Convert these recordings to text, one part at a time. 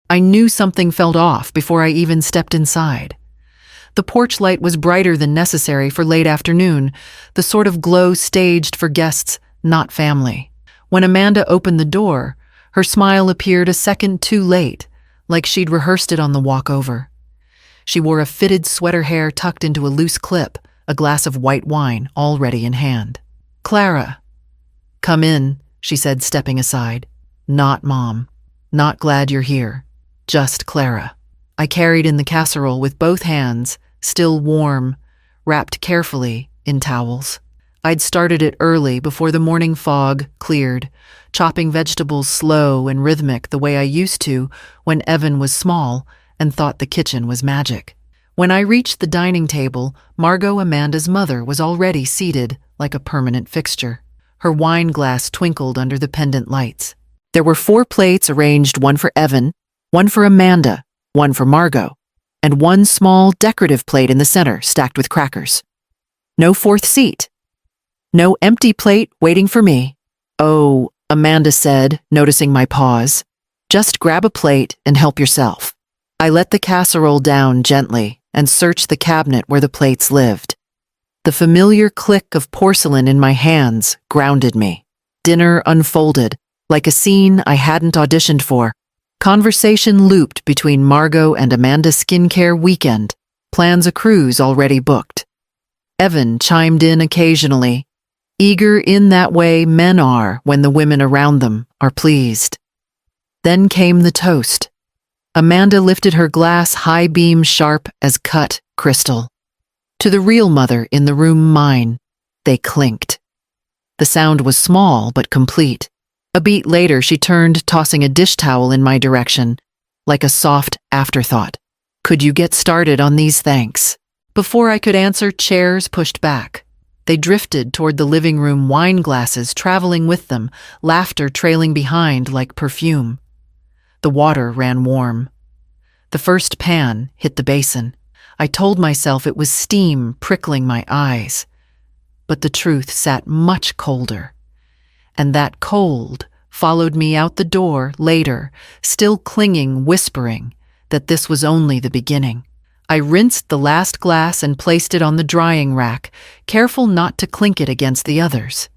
I knew something felt off before I even stepped inside. The porch light was brighter than necessary for late afternoon, the sort of glow staged for guests, not family. When Amanda opened the door, her smile appeared a second too late, like she'd rehearsed it on the walk over. She wore a fitted sweater hair tucked into a loose clip, a glass of white wine already in hand. "Clara." "Come in," she said, stepping aside. "Not Mom. Not glad you're here. Just Clara." I carried in the casserole with both hands, still warm, wrapped carefully in towels. I'd started it early before the morning fog cleared, chopping vegetables slow and rhythmic the way I used to when Evan was small and thought the kitchen was magic. When I reached the dining table, Margot, Amanda's mother, was already seated like a permanent fixture. Her wine glass twinkled under the pendant lights. There were 4 plates arranged, one for Evan, one for Amanda, one for Margot, and one small decorative plate in the center stacked with crackers. No 4th seat. No empty plate waiting for me. "Oh," Amanda said, noticing my pause. "Just grab a plate and help yourself." I let the casserole down gently and searched the cabinet where the plates lived. The familiar click of porcelain in my hands grounded me. Dinner unfolded, like a scene I hadn't auditioned for. Conversation looped between Margot and Amanda's skincare weekend, plans a cruise already booked. Evan chimed in occasionally, eager in that way men are when the women around them are pleased. Then came the toast. Amanda lifted her glass, high beam sharp as cut crystal. To the real mother in the room, mine, they clinked. The sound was small but complete. A beat later, she turned, tossing a dish towel in my direction, like a soft afterthought. "Could you get started on these, thanks?" Before I could answer, chairs pushed back. They drifted toward the living room, wine glasses traveling with them, laughter trailing behind like perfume. The water ran warm. The first pan hit the basin. I told myself it was steam prickling my eyes. But the truth sat much colder. And that cold followed me out the door later, still clinging, whispering that this was only the beginning. I rinsed the last glass and placed it on the drying rack, careful not to clink it against the others.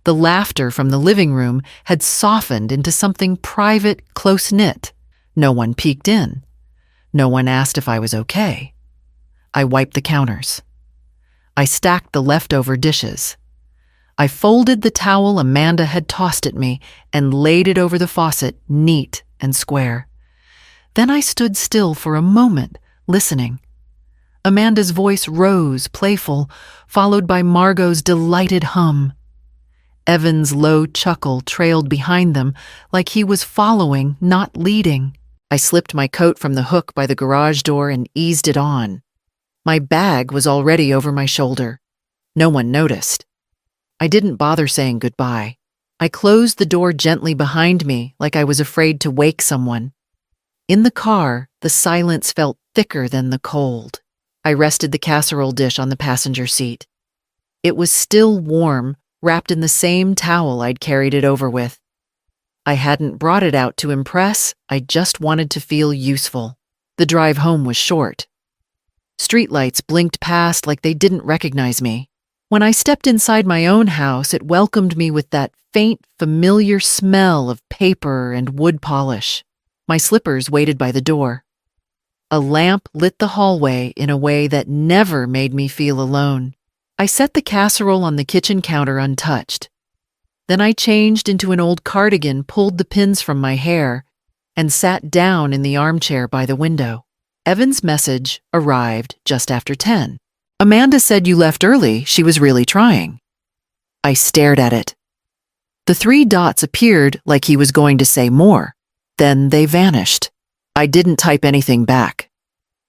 The laughter from the living room had softened into something private, close-knit. No one peeked in. No one asked if I was okay. I wiped the counters. I stacked the leftover dishes. I folded the towel Amanda had tossed at me and laid it over the faucet, neat and square. Then I stood still for a moment, listening. Amanda's voice rose, playful, followed by Margot's delighted hum. Evan's low chuckle trailed behind them, like he was following, not leading. I slipped my coat from the hook by the garage door and eased it on. My bag was already over my shoulder. No one noticed. I didn't bother saying goodbye. I closed the door gently behind me, like I was afraid to wake someone. In the car, the silence felt thicker than the cold. I rested the casserole dish on the passenger seat. It was still warm, wrapped in the same towel I'd carried it over with. I hadn't brought it out to impress, I just wanted to feel useful. The drive home was short. Streetlights blinked past like they didn't recognize me. When I stepped inside my own house, it welcomed me with that faint, familiar smell of paper and wood polish. My slippers waited by the door. A lamp lit the hallway in a way that never made me feel alone. I set the casserole on the kitchen counter untouched. Then I changed into an old cardigan, pulled the pins from my hair, and sat down in the armchair by the window. Evan's message arrived just after 10. "Amanda said you left early. She was really trying." I stared at it. The 3 dots appeared like he was going to say more. Then they vanished. I didn't type anything back.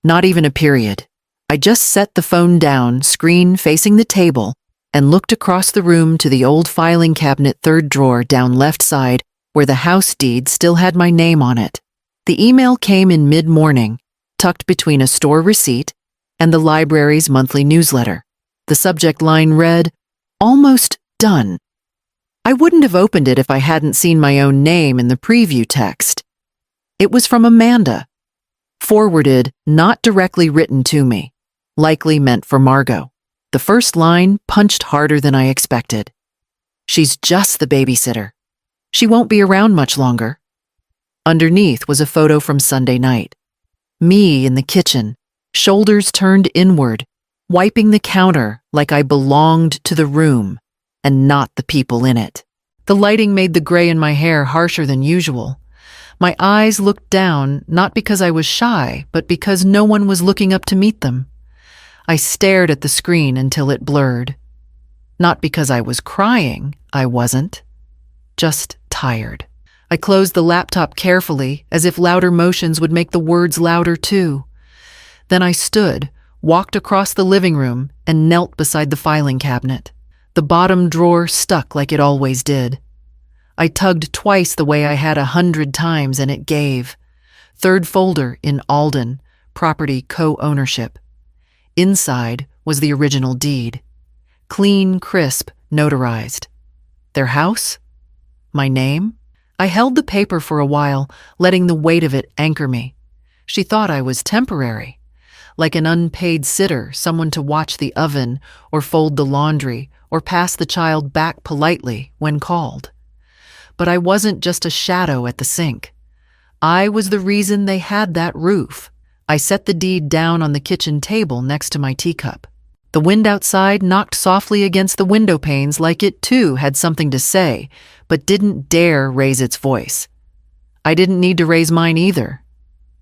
Not even a period. I just set the phone down, screen facing the table, and looked across the room to the old filing cabinet 3rd drawer down left side where the house deed still had my name on it. The email came in mid-morning, tucked between a store receipt and the library's monthly newsletter. The subject line read, "Almost done." I wouldn't have opened it if I hadn't seen my own name in the preview text. It was from Amanda. Forwarded, not directly written to me. Likely meant for Margot. The first line punched harder than I expected. She's just the babysitter. She won't be around much longer. Underneath was a photo from Sunday night. Me in the kitchen, shoulders turned inward, wiping the counter like I belonged to the room and not the people in it. The lighting made the gray in my hair harsher than usual. My eyes looked down, not because I was shy, but because no one was looking up to meet them. I stared at the screen until it blurred. Not because I was crying, I wasn't. Just tired. I closed the laptop carefully, as if louder motions would make the words louder too. Then I stood, walked across the living room, and knelt beside the filing cabinet. The bottom drawer stuck like it always did. I tugged twice the way I had 100 times, and it gave. Third folder in Alden, property co-ownership. Inside was the original deed. Clean, crisp, notarized. Their house? My name? I held the paper for a while, letting the weight of it anchor me. She thought I was temporary. Like an unpaid sitter, someone to watch the oven, or fold the laundry, or pass the child back politely when called. But I wasn't just a shadow at the sink. I was the reason they had that roof. I set the deed down on the kitchen table next to my teacup. The wind outside knocked softly against the window panes like it too had something to say, but didn't dare raise its voice. I didn't need to raise mine either.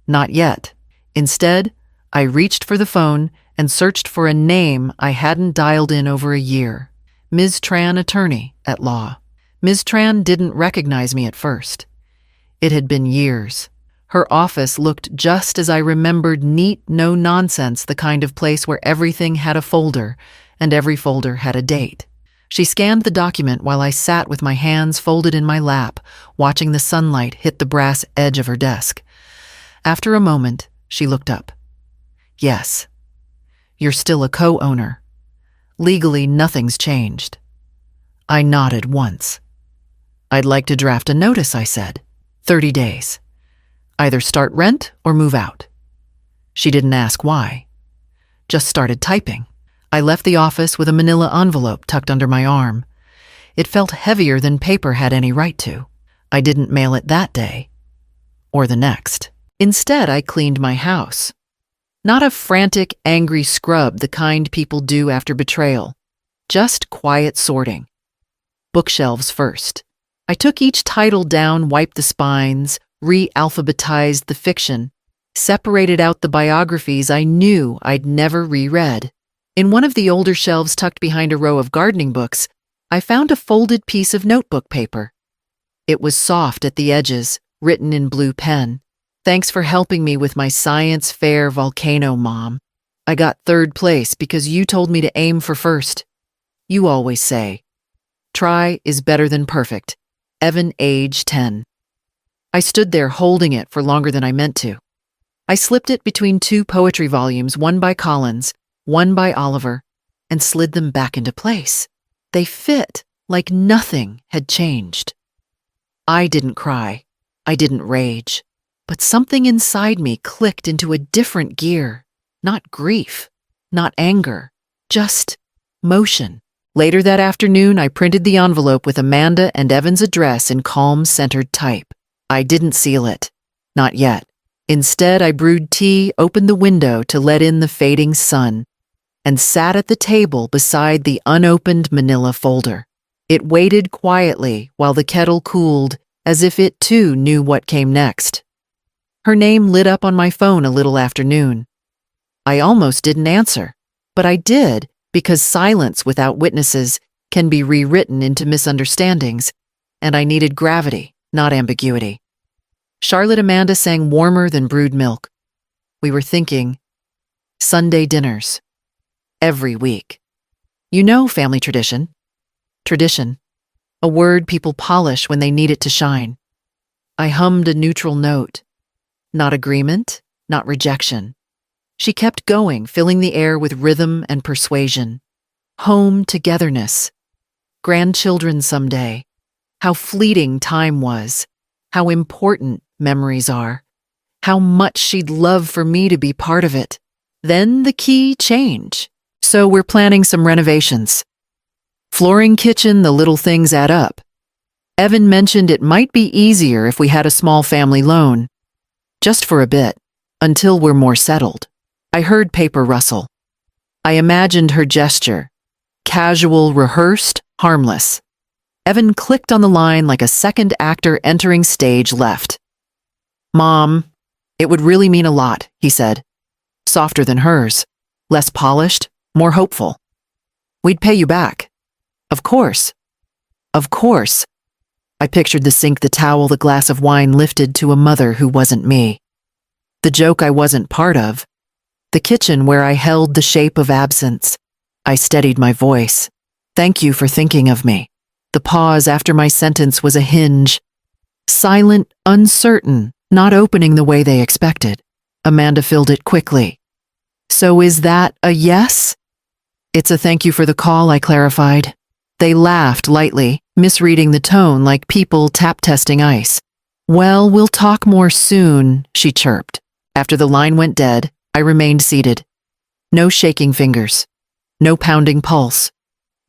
Not yet. Instead, I reached for the phone and searched for a name I hadn't dialed in over a year. Ms. Tran, attorney at law. Ms. Tran didn't recognize me at first. It had been years. Her office looked just as I remembered, neat, no-nonsense, the kind of place where everything had a folder, and every folder had a date. She scanned the document while I sat with my hands folded in my lap, watching the sunlight hit the brass edge of her desk. After a moment, she looked up. Yes, you're still a co-owner. Legally, nothing's changed. I nodded once. I'd like to draft a notice, I said. 30 days. Either start rent or move out. She didn't ask why. Just started typing. I left the office with a manila envelope tucked under my arm. It felt heavier than paper had any right to. I didn't mail it that day. Or the next. Instead, I cleaned my house. Not a frantic, angry scrub, the kind people do after betrayal. Just quiet sorting. Bookshelves first. I took each title down, wiped the spines, re-alphabetized the fiction, separated out the biographies I knew I'd never reread. In one of the older shelves tucked behind a row of gardening books, I found a folded piece of notebook paper. It was soft at the edges, written in blue pen. Thanks for helping me with my science fair volcano, Mom. I got 3rd place because you told me to aim for 1st. You always say, try is better than perfect. Evan, age 10. I stood there holding it for longer than I meant to. I slipped it between 2 poetry volumes, one by Collins, one by Oliver, and slid them back into place. They fit like nothing had changed. I didn't cry. I didn't rage. But something inside me clicked into a different gear. Not grief, not anger, just motion. Later that afternoon, I printed the envelope with Amanda and Evan's address in calm, centered type. I didn't seal it. Not yet. Instead, I brewed tea, opened the window to let in the fading sun, and sat at the table beside the unopened manila folder. It waited quietly while the kettle cooled, as if it too knew what came next. Her name lit up on my phone a little after noon. I almost didn't answer, but I did, because silence without witnesses can be rewritten into misunderstandings, and I needed gravity, not ambiguity. Charlotte Amanda sang warmer than brewed milk. We were thinking, Sunday dinners. Every week. You know family tradition. Tradition. A word people polish when they need it to shine. I hummed a neutral note. Not agreement, not rejection. She kept going, filling the air with rhythm and persuasion. Home togetherness. Grandchildren someday. How fleeting time was. How important memories are. how much she'd love for me to be part of it. Then the key change. So we're planning some renovations. Flooring, kitchen, the little things add up. Evan mentioned it might be easier if we had a small family loan. Just for a bit, until we're more settled. I heard paper rustle. I imagined her gesture. Casual, rehearsed, harmless. Evan clicked on the line like a second actor entering stage left. Mom, it would really mean a lot, he said. Softer than hers. Less polished, more hopeful. We'd pay you back. Of course. Of course. I pictured the sink, the towel, the glass of wine lifted to a mother who wasn't me. The joke I wasn't part of. The kitchen where I held the shape of absence. I steadied my voice. Thank you for thinking of me. The pause after my sentence was a hinge. Silent, uncertain, not opening the way they expected. Amanda filled it quickly. So is that a yes? It's a thank you for the call, I clarified. They laughed lightly, misreading the tone like people tap-testing ice. Well, we'll talk more soon, she chirped. After the line went dead, I remained seated. No shaking fingers. No pounding pulse.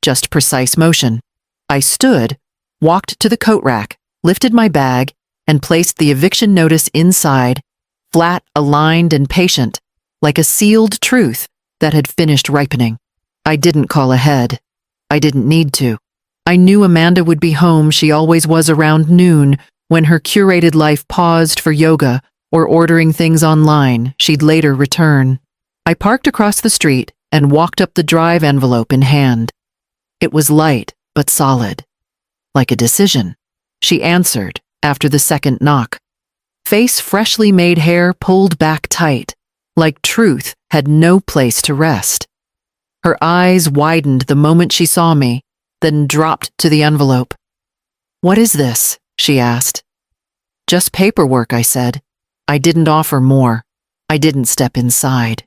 Just precise motion. I stood, walked to the coat rack, lifted my bag, and placed the eviction notice inside, flat, aligned, and patient, like a sealed truth that had finished ripening. I didn't call ahead. I didn't need to. I knew Amanda would be home. She always was around noon when her curated life paused for yoga or ordering things online. She'd later return. I parked across the street and walked up the drive, envelope in hand. It was light but solid. Like a decision. She answered after the second knock. Face freshly made, hair pulled back tight, like truth had no place to rest. Her eyes widened the moment she saw me, then dropped to the envelope. What is this? She asked. Just paperwork, I said. I didn't offer more. I didn't step inside.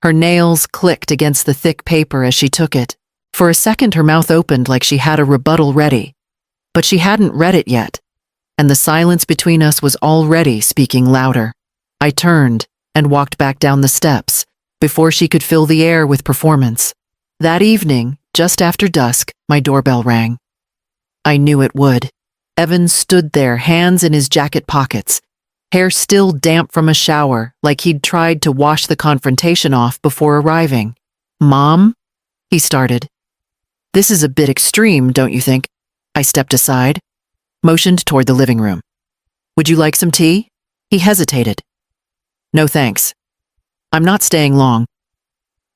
Her nails clicked against the thick paper as she took it. For a second her mouth opened like she had a rebuttal ready. But she hadn't read it yet, and the silence between us was already speaking louder. I turned and walked back down the steps before she could fill the air with performance. That evening, just after dusk, my doorbell rang. I knew it would. Evan stood there, hands in his jacket pockets, hair still damp from a shower, like he'd tried to wash the confrontation off before arriving. Mom? He started. This is a bit extreme, don't you think? I stepped aside, motioned toward the living room. Would you like some tea? He hesitated. No thanks. I'm not staying long.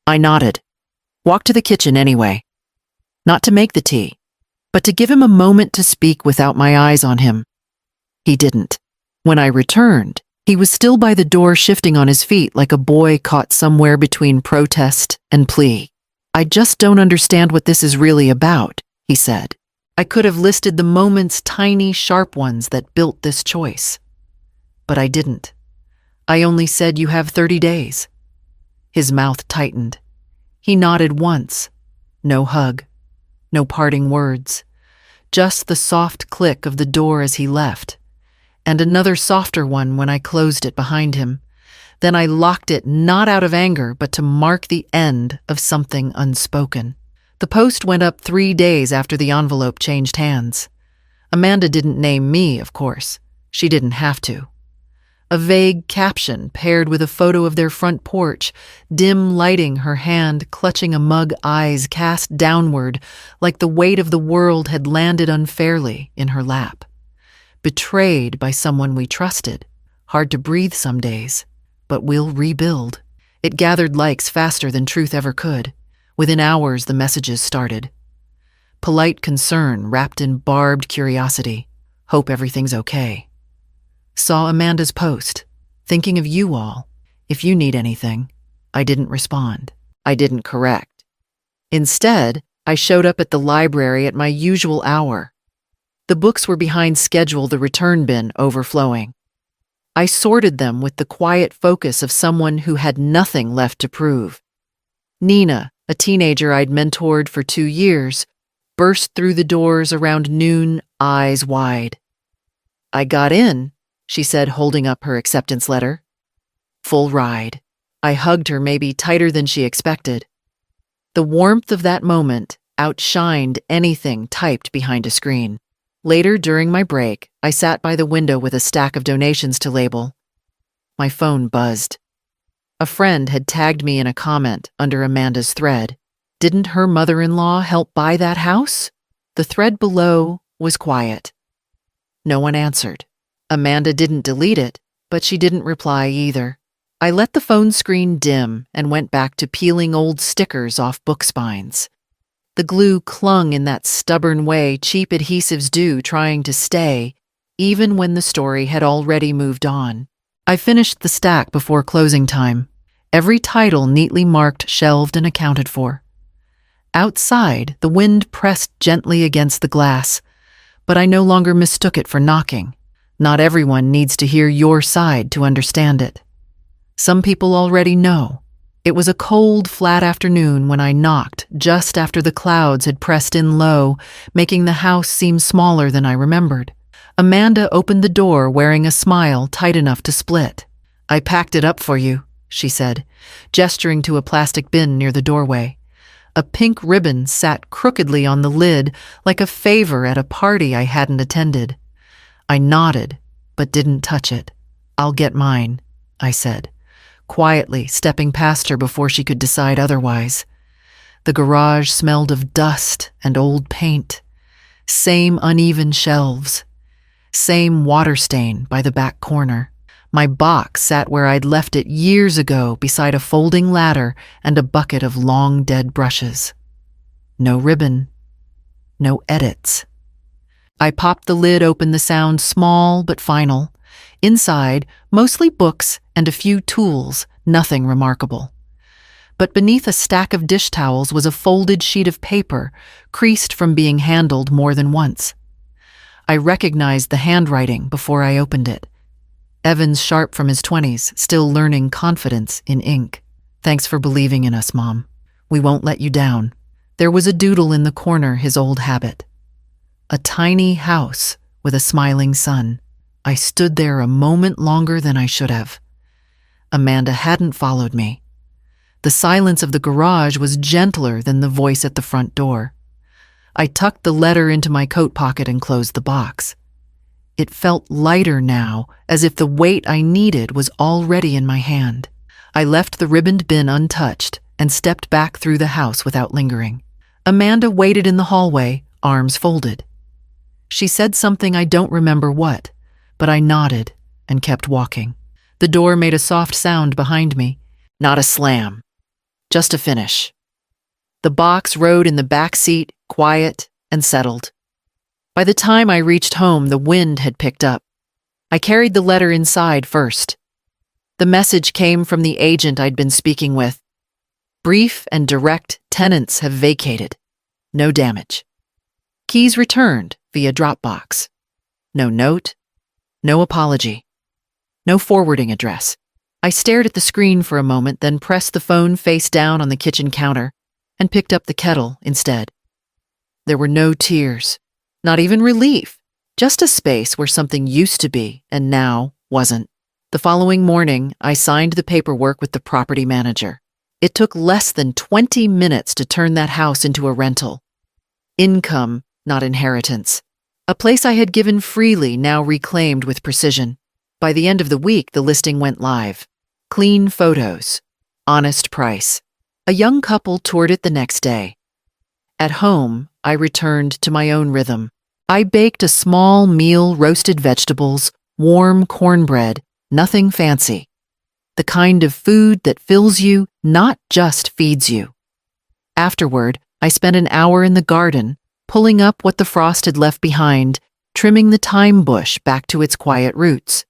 I nodded. Walked to the kitchen anyway. Not to make the tea, but to give him a moment to speak without my eyes on him. He didn't. When I returned, he was still by the door, shifting on his feet like a boy caught somewhere between protest and plea. I just don't understand what this is really about, he said. I could have listed the moments, tiny, sharp ones that built this choice. But I didn't. I only said you have 30 days. His mouth tightened. He nodded once. No hug. No parting words. Just the soft click of the door as he left. And another softer one when I closed it behind him. Then I locked it, not out of anger, but to mark the end of something unspoken. The post went up 3 days after the envelope changed hands. Amanda didn't name me, of course. She didn't have to. A vague caption paired with a photo of their front porch, dim lighting, her hand clutching a mug, eyes cast downward like the weight of the world had landed unfairly in her lap. Betrayed by someone we trusted. Hard to breathe some days, but we'll rebuild. It gathered likes faster than truth ever could. Within hours, the messages started. Polite concern wrapped in barbed curiosity. Hope everything's okay. Saw Amanda's post. Thinking of you all. If you need anything. I didn't respond. I didn't correct. Instead, I showed up at the library at my usual hour. The books were behind schedule, the return bin overflowing. I sorted them with the quiet focus of someone who had nothing left to prove. Nina, a teenager I'd mentored for 2 years, burst through the doors around noon, eyes wide. I got in, she said, holding up her acceptance letter. Full ride. I hugged her, maybe tighter than she expected. The warmth of that moment outshined anything typed behind a screen. Later, during my break, I sat by the window with a stack of donations to label. My phone buzzed. A friend had tagged me in a comment under Amanda's thread. Didn't her mother-in-law help buy that house? The thread below was quiet. No one answered. Amanda didn't delete it, but she didn't reply either. I let the phone screen dim and went back to peeling old stickers off book spines. The glue clung in that stubborn way cheap adhesives do, trying to stay, even when the story had already moved on. I finished the stack before closing time. Every title neatly marked, shelved, and accounted for. Outside, the wind pressed gently against the glass, but I no longer mistook it for knocking. Not everyone needs to hear your side to understand it. Some people already know. It was a cold, flat afternoon when I knocked, just after the clouds had pressed in low, making the house seem smaller than I remembered. Amanda opened the door wearing a smile tight enough to split. "I packed it up for you," she said, gesturing to a plastic bin near the doorway. A pink ribbon sat crookedly on the lid, like a favor at a party I hadn't attended. I nodded, but didn't touch it. "I'll get mine," I said, quietly stepping past her before she could decide otherwise. The garage smelled of dust and old paint. Same uneven shelves. Same water stain by the back corner. My box sat where I'd left it years ago beside a folding ladder and a bucket of long dead brushes. No ribbon. No edits. I popped the lid open, the sound small but final. Inside, mostly books and a few tools, nothing remarkable. But beneath a stack of dish towels was a folded sheet of paper, creased from being handled more than once. I recognized the handwriting before I opened it. Evan's sharp from his 20s, still learning confidence in ink. "Thanks for believing in us, Mom. We won't let you down." There was a doodle in the corner, his old habit. A tiny house with a smiling sun. I stood there a moment longer than I should have. Amanda hadn't followed me. The silence of the garage was gentler than the voice at the front door. I tucked the letter into my coat pocket and closed the box. It felt lighter now, as if the weight I needed was already in my hand. I left the ribboned bin untouched and stepped back through the house without lingering. Amanda waited in the hallway, arms folded. She said something, I don't remember what, but I nodded and kept walking. The door made a soft sound behind me. Not a slam, just a finish. The box rode in the back seat, quiet and settled. By the time I reached home, the wind had picked up. I carried the letter inside first. The message came from the agent I'd been speaking with. Brief and direct, tenants have vacated. No damage. Keys returned via Dropbox. No note, no apology, no forwarding address. I stared at the screen for a moment, then pressed the phone face down on the kitchen counter and picked up the kettle instead. There were no tears. Not even relief, just a space where something used to be and now wasn't. The following morning, I signed the paperwork with the property manager. It took less than 20 minutes to turn that house into a rental. Income, not inheritance. A place I had given freely, now reclaimed with precision. By the end of the week, the listing went live. Clean photos. Honest price. A young couple toured it the next day. At home, I returned to my own rhythm. I baked a small meal, roasted vegetables, warm cornbread, nothing fancy. The kind of food that fills you, not just feeds you. Afterward, I spent an hour in the garden, pulling up what the frost had left behind, trimming the thyme bush back to its quiet roots.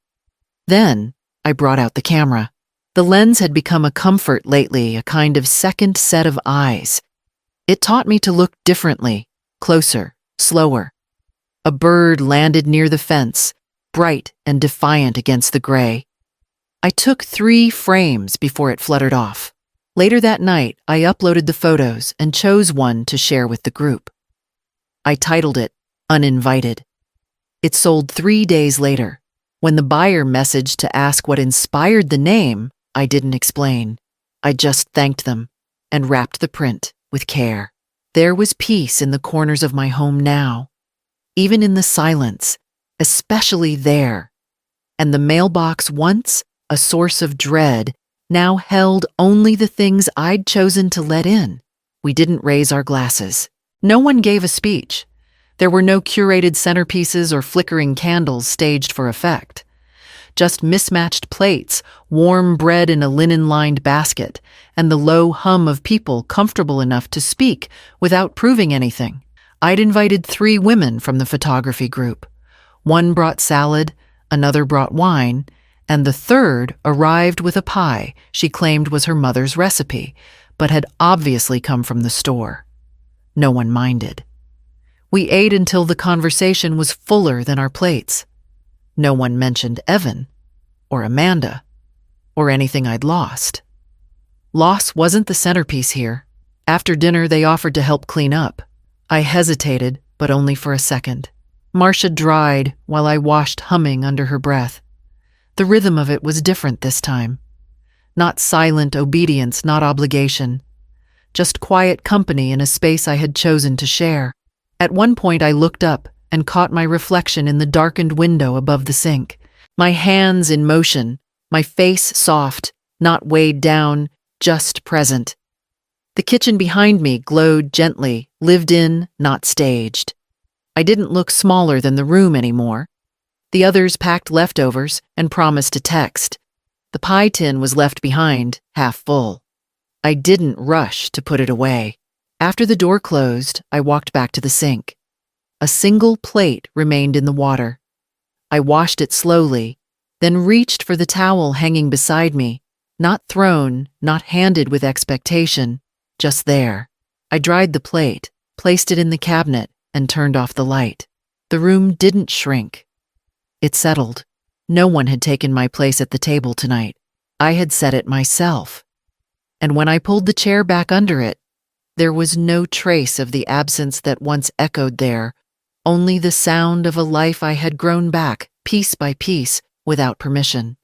Then, I brought out the camera. The lens had become a comfort lately, a kind of second set of eyes. It taught me to look differently, closer, slower. A bird landed near the fence, bright and defiant against the gray. I took 3 frames before it fluttered off. Later that night, I uploaded the photos and chose one to share with the group. I titled it Uninvited. It sold 3 days later. When the buyer messaged to ask what inspired the name, I didn't explain. I just thanked them and wrapped the print with care. There was peace in the corners of my home now, even in the silence, especially there. And the mailbox, once a source of dread, now held only the things I'd chosen to let in. We didn't raise our glasses. No one gave a speech. There were no curated centerpieces or flickering candles staged for effect. Just mismatched plates, warm bread in a linen-lined basket, and the low hum of people comfortable enough to speak without proving anything. I'd invited 3 women from the photography group. One brought salad, another brought wine, and the third arrived with a pie she claimed was her mother's recipe, but had obviously come from the store. No one minded. We ate until the conversation was fuller than our plates. No one mentioned Evan, or Amanda, or anything I'd lost. Loss wasn't the centerpiece here. After dinner, they offered to help clean up. I hesitated, but only for a second. Marcia dried while I washed, humming under her breath. The rhythm of it was different this time. Not silent obedience, not obligation. Just quiet company in a space I had chosen to share. At one point I looked up and caught my reflection in the darkened window above the sink. My hands in motion, my face soft, not weighed down, just present. The kitchen behind me glowed gently, lived in, not staged. I didn't look smaller than the room anymore. The others packed leftovers and promised to text. The pie tin was left behind, half full. I didn't rush to put it away. After the door closed, I walked back to the sink. A single plate remained in the water. I washed it slowly, then reached for the towel hanging beside me, not thrown, not handed with expectation, just there. I dried the plate, placed it in the cabinet, and turned off the light. The room didn't shrink. It settled. No one had taken my place at the table tonight. I had set it myself. And when I pulled the chair back under it, there was no trace of the absence that once echoed there, only the sound of a life I had grown back, piece by piece, without permission.